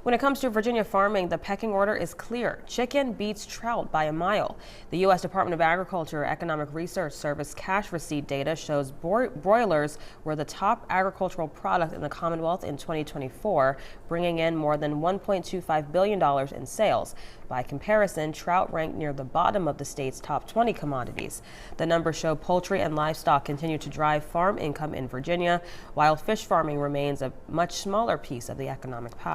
When it comes to Virginia farming, the pecking order is clear. Chicken beats trout by a mile. The U.S. Department of Agriculture Economic Research Service cash receipt data shows broilers were the top agricultural product in the Commonwealth in 2024, bringing in more than $1.25 billion in sales. By comparison, trout ranked near the bottom of the state's top 20 commodities. The numbers show poultry and livestock continue to drive farm income in Virginia, while fish farming remains a much smaller piece of the economic pie.